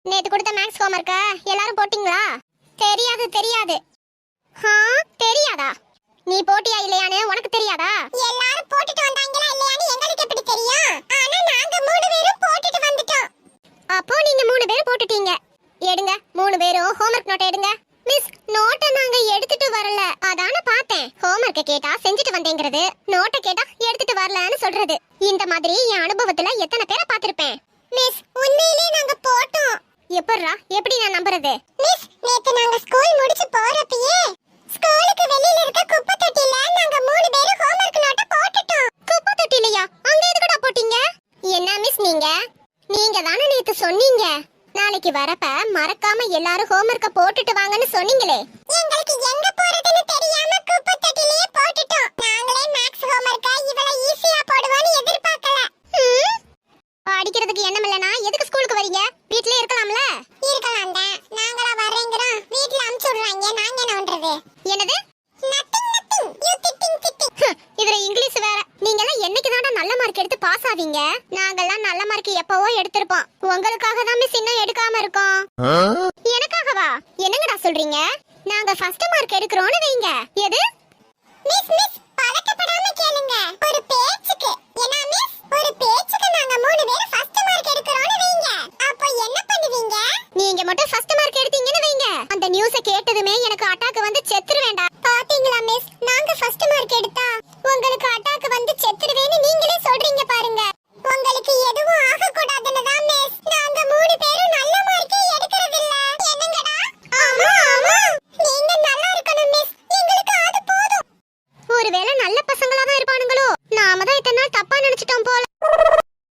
நேத்து கொடுத்த மேக்ஸ் ஹோம்வொர்க்க எல்லாரும் போட்டீங்களா? தெரியாது தெரியாது. தெரியாதா? நீ போட்டியா இல்லையான்னு உனக்கு தெரியாதா? எல்லாரும் போட்டுட்டு வந்தாங்களா இல்லையான்னு எங்களுக்கு எப்படி தெரியும்? ஆனா நாங்க மூணு பேரும் போட்டுட்டு வந்துட்டோம். அப்போ நீங்க 3 பேரும் போட்டுட்டீங்க. எடுங்க 3 பேரும் ஹோம்வொர்க் நோட் எடுங்க. மிஸ் நோட்டை நாங்க எடுத்துட்டு வரல. அதான பார்த்தேன். ஹோம்வொர்க்க கேட்டா செஞ்சுட்டு வந்தேங்கிறது, நோட்டை கேட்டா எடுத்துட்டு வரலன்னு சொல்றது. இந்த மாதிரி என் அனுபவத்துல எத்தனை பேரை பார்த்திருப்பேன். மிஸ் உண்மையிலேயே நாங்க போட்டோம். எப்படிடா? எப்படி நான் நம்புறது? மிஸ் நேத்து நாங்க ஸ்கூல் முடிச்சு போறப்பயே ஸ்கூலுக்கு வெளியில இருக்க குப்பை தொட்டில நாங்க மூணு பேரும் ஹோம்வொர்க் நோட்ட போட்டுட்டோம். குப்பை தொட்டிலையா? அங்க எதுக்குடா போட்டீங்க? என்ன மிஸ் நீங்க தானே நேத்து சொன்னீங்க நாளைக்கு வரப்ப மறக்காம எல்லாரும் ஹோம்வொர்க்க போட்டுட்டு வாங்கன்னு சொன்னீங்களே. எங்களுக்கு எங்க போறதுன்னு தெரியாம குப்பை தொட்டிலேயே போட்டுட்டோம். நாங்களே மேக்ஸ் ஹோம்வொர்க்க இவ்வளவு ஈஸியா போடுவான்னு எதிர்பார்க்கல. படிக்கிறதுக்கு எண்ணம் இல்லனா எதுக்கு ஸ்கூலுக்கு வரீங்க? வீட்லயே இருக்கலாம்ல. இருக்கலாம் தான். நாங்களா வரேங்கறோம். வீட்ல அனுப்பிச்சு விடுறாங்க. நாங்க என்ன பண்றது? என்னது? Nothing nothing. யூ திட்டிங். இதுல இங்கிலீஷ் வேற. நீங்க எல்லாம் என்னைக்கு தான்டா நல்ல மார்க் எடுத்து பாஸ் ஆவீங்க? நாங்கெல்லாம் நல்ல மார்க் எப்பவோ எடுத்திருப்போம். உங்களுக்காக தான் மிஸ் இன்னும் எடுக்காம இருக்கோம். எனக்காகவா? என்னங்கடா சொல்றீங்க? நாங்க ஃபர்ஸ்ட் மார்க் எடுக்கறோம்னு வைங்க. எது? மிஸ் பதட்டப்படாம கேளுங்க. ஒரு பேச்சுக்கு. என்ன மிஸ்? ஒரு பேச்சுக்கு நாங்க மூணு பேரும் ஃபர்ஸ்ட் மார்க் எடுக்கறோம்னு வைங்க. அப்ப என்ன பண்ணுவீங்க? நீங்க மட்டும் ஃபர்ஸ்ட்